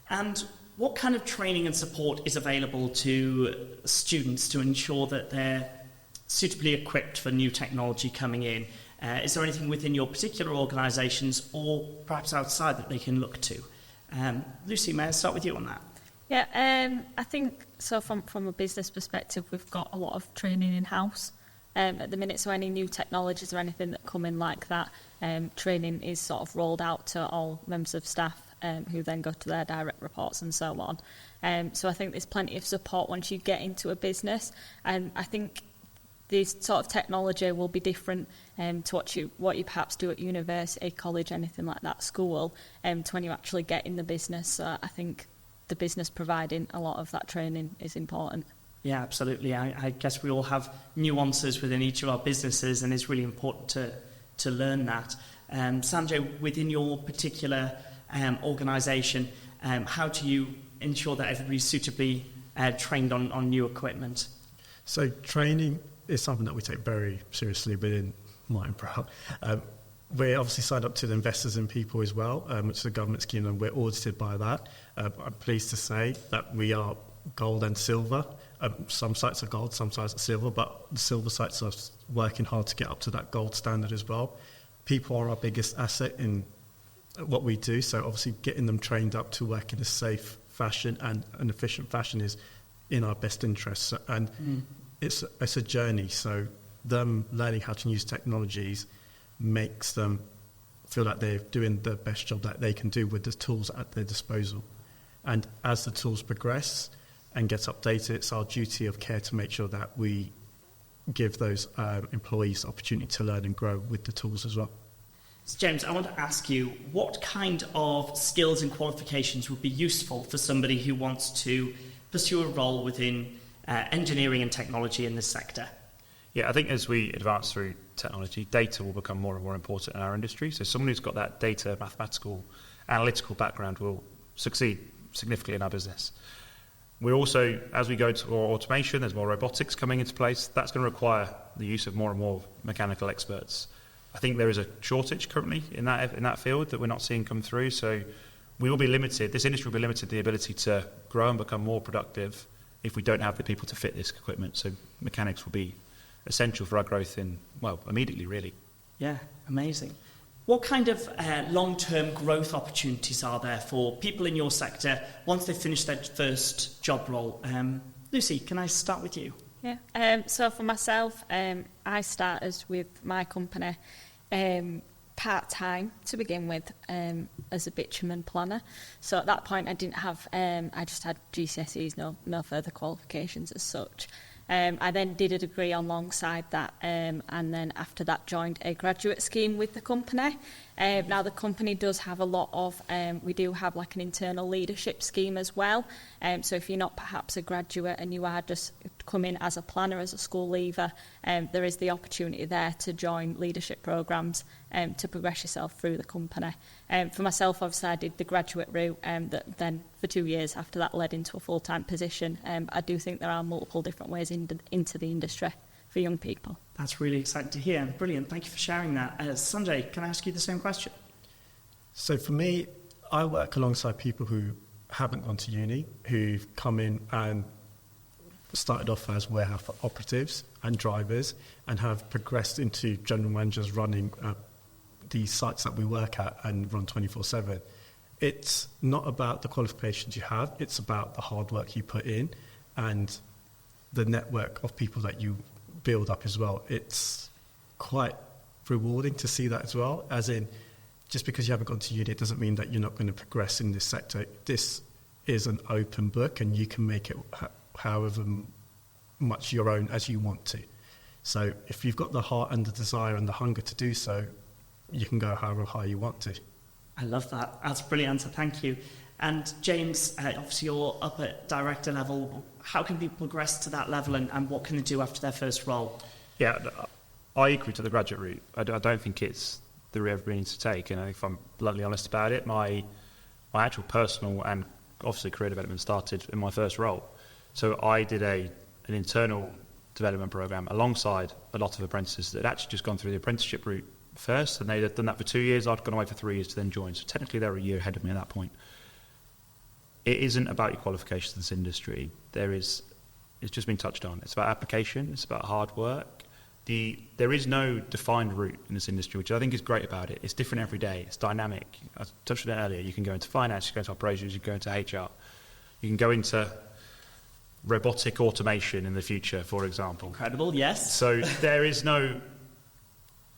And what kind of training and support is available to students to ensure that they're suitably equipped for new technology coming in? Is there anything within your particular organisations or perhaps outside that they can look to? Lucy, may I start with you on that? Yeah, I think so. From a business perspective, we've got a lot of training in-house at the minute, so any new technologies or anything that come in like that, training is sort of rolled out to all members of staff, who then go to their direct reports and so on. So I think there's plenty of support once you get into a business, and I think this sort of technology will be different to what you perhaps do at university, college, anything like that, school, to when you actually get in the business. So I think the business providing a lot of that training is important. Yeah, absolutely. I guess we all have nuances within each of our businesses, and it's really important to learn that. Sanjay, within your particular organisation, how do you ensure that everybody's suitably trained on new equipment? So training is something that we take very seriously within Martin Brown. We're obviously signed up to the Investors in People as well, which is a government scheme, and we're audited by that. I'm pleased to say that we are gold and silver. Some sites are gold, some sites are silver, but the silver sites are working hard to get up to that gold standard as well. People are our biggest asset in what we do, so obviously getting them trained up to work in a safe fashion and an efficient fashion is in our best interest. And it's a journey, so them learning how to use technologies makes them feel like they're doing the best job that they can do with the tools at their disposal. And as the tools progress and get updated, it's our duty of care to make sure that we give those employees the opportunity to learn and grow with the tools as well. So James, I want to ask you, what kind of skills and qualifications would be useful for somebody who wants to pursue a role within engineering and technology in this sector? Yeah, I think as we advance through technology, data will become more and more important in our industry. So someone who's got that data, mathematical, analytical background will succeed significantly in our business. We're also, as we go to more automation, there's more robotics coming into place. That's going to require the use of more and more mechanical experts. I think there is a shortage currently in that field that we're not seeing come through. So we will be limited. This industry will be limited the ability to grow and become more productive if we don't have the people to fit this equipment. So mechanics will be essential for our growth immediately, really. Yeah, amazing. What kind of long-term growth opportunities are there for people in your sector once they've finished their first job role? Lucy, can I start with you? Yeah. So for myself, I started with my company part-time to begin with as a bitumen planner. So at that point I didn't have, I just had GCSEs, no further qualifications as such. I then did a degree alongside that, and then after that joined a graduate scheme with the company. Now the company does have a lot of, we do have like an internal leadership scheme as well. So if you're not perhaps a graduate and you are just come in as a planner, as a school leaver, there is the opportunity there to join leadership programs to progress yourself through the company. For myself, obviously, I did the graduate route, that then for 2 years after that led into a full-time position. I do think there are multiple different ways into the industry for young people. That's really exciting to hear. Brilliant. Thank you for sharing that. Sanjay, can I ask you the same question? So for me, I work alongside people who haven't gone to uni, who've come in and started off as warehouse operatives and drivers and have progressed into general managers running the sites that we work at and run 24/7. It's not about the qualifications you have, it's about the hard work you put in and the network of people that you build up as well. It's quite rewarding to see that as well, as in just because you haven't gone to uni, it doesn't mean that you're not going to progress in this sector. This is an open book and you can make it however much your own as you want to. So if you've got the heart and the desire and the hunger to do so, you can go however high you want to. I love that. That's a brilliant answer. Thank you. And James, obviously you're up at director level. How can people progress to that level and what can they do after their first role? Yeah, I equally to the graduate route. I don't think it's the route everybody needs to take. And if I'm bluntly honest about it, my actual personal and obviously career development started in my first role. So I did an internal development program alongside a lot of apprentices that had actually just gone through the apprenticeship route first, and they'd done that for 2 years. I'd gone away for 3 years to then join. So technically they were a year ahead of me at that point. It isn't about your qualifications in this industry. It's just been touched on. It's about application. It's about hard work. There is no defined route in this industry, which I think is great about it. It's different every day. It's dynamic. I touched on it earlier. You can go into finance, you can go into operations, you can go into HR. You can go into robotic automation in the future, for example. Incredible, yes. So there is no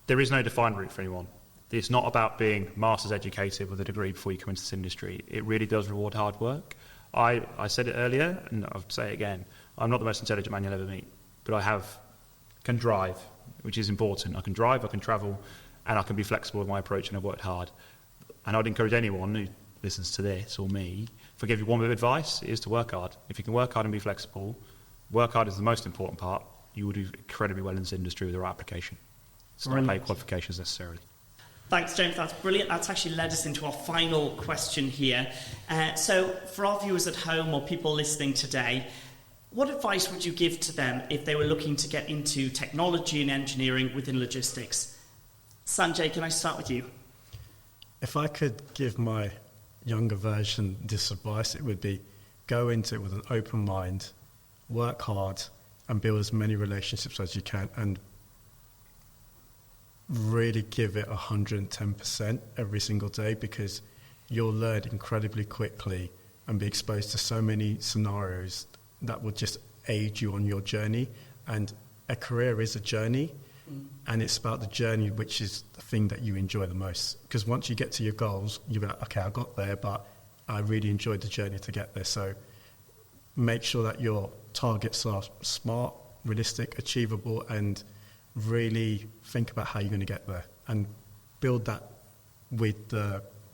defined route for anyone. It's not about being master's educated with a degree before you come into this industry. It really does reward hard work. I said it earlier, and I'll say it again. I'm not the most intelligent man you'll ever meet, but I can drive, which is important. I can drive, I can travel, and I can be flexible with my approach, and I've worked hard. And I'd encourage anyone who listens to this, or me, if I give you one bit of advice, it is to work hard. If you can work hard and be flexible, work hard is the most important part. You will do incredibly well in this industry with the right application. It's not about qualifications necessarily. Thanks, James. That's brilliant. That's actually led us into our final question here. So for our viewers at home or people listening today, what advice would you give to them if they were looking to get into technology and engineering within logistics? Sanjay, can I start with you? If I could give my younger version this advice, it would be go into it with an open mind, work hard, and build as many relationships as you can, and really give it 110% every single day, because you'll learn incredibly quickly and be exposed to so many scenarios that will just aid you on your journey. And a career is a journey, and it's about the journey, which is the thing that you enjoy the most. Because once you get to your goals, you'll be like, okay, I got there, but I really enjoyed the journey to get there. So make sure that your targets are smart, realistic, achievable, and really think about how you're going to get there, and build that with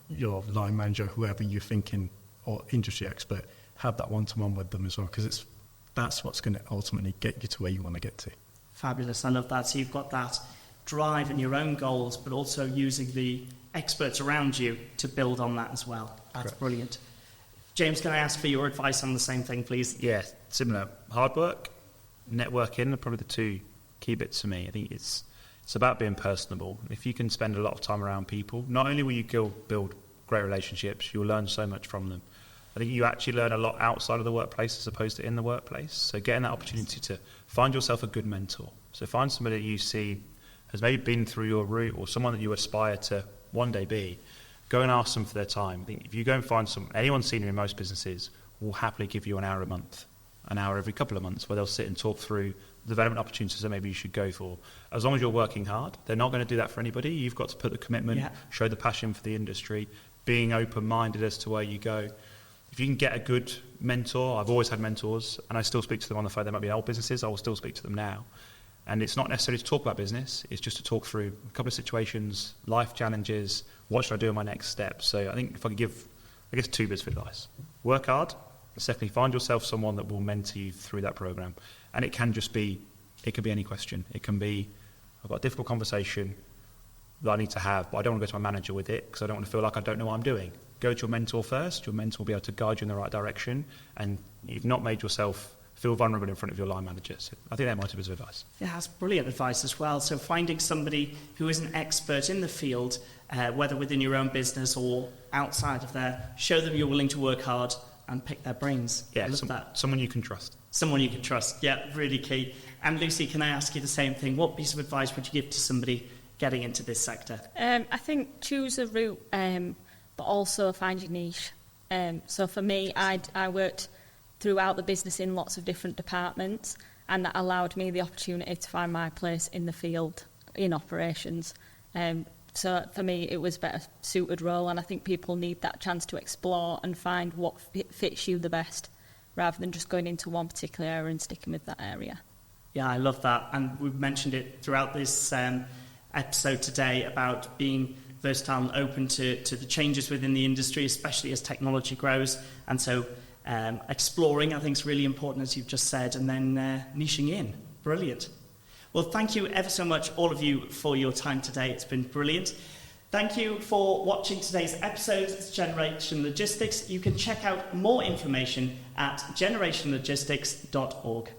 your line manager, whoever you're thinking, or industry expert. Have that one-to-one with them as well, because that's what's going to ultimately get you to where you want to get to. Fabulous. I love that. So you've got that drive and your own goals, but also using the experts around you to build on that as well. That's Correct. Brilliant. James, can I ask for your advice on the same thing, please? Yeah, similar. Hard work, networking are probably the two key bits for me. I think it's about being personable. If you can spend a lot of time around people, not only will you build great relationships, you'll learn so much from them. I think you actually learn a lot outside of the workplace as opposed to in the workplace. So getting that opportunity to find yourself a good mentor. So find somebody that you see has maybe been through your route, or someone that you aspire to one day be. Go and ask them for their time. I think if you go and find anyone senior in most businesses will happily give you an hour a month, an hour every couple of months, where they'll sit and talk through development opportunities that maybe you should go for. As long as you're working hard, they're not going to do that for anybody. You've got to put the commitment, show the passion for the industry, being open-minded as to where you go. If you can get a good mentor, I've always had mentors, and I still speak to them on the phone. They might be old businesses, I will still speak to them now. And it's not necessarily to talk about business, it's just to talk through a couple of situations, life challenges, what should I do in my next step. So I think if I could give, two bits of advice. Work hard. Secondly, find yourself someone that will mentor you through that program. And it can just be, it could be any question. It can be, I've got a difficult conversation that I need to have, but I don't want to go to my manager with it because I don't want to feel like I don't know what I'm doing. Go to your mentor first. Your mentor will be able to guide you in the right direction, and you've not made yourself feel vulnerable in front of your line manager. So I think that might be a bit of advice. Yeah, that's brilliant advice as well. So finding somebody who is an expert in the field, whether within your own business or outside of there, show them you're willing to work hard and pick their brains. Yeah, I love that. Someone you can trust. Someone you can trust. Yeah, really key. And Lucy, can I ask you the same thing? What piece of advice would you give to somebody getting into this sector? I think choose a route, but also find your niche. So for me, I worked throughout the business in lots of different departments, and that allowed me the opportunity to find my place in the field, in operations. So for me, it was a better suited role, and I think people need that chance to explore and find what fits you the best, rather than just going into one particular area and sticking with that area. Yeah, I love that. And we've mentioned it throughout this episode today about being versatile and open to the changes within the industry, especially as technology grows. And so exploring, I think, is really important, as you've just said, and then niching in. Brilliant. Well, thank you ever so much, all of you, for your time today. It's been brilliant. Thank you for watching today's episode of Generation Logistics. You can check out more information at generationlogistics.org.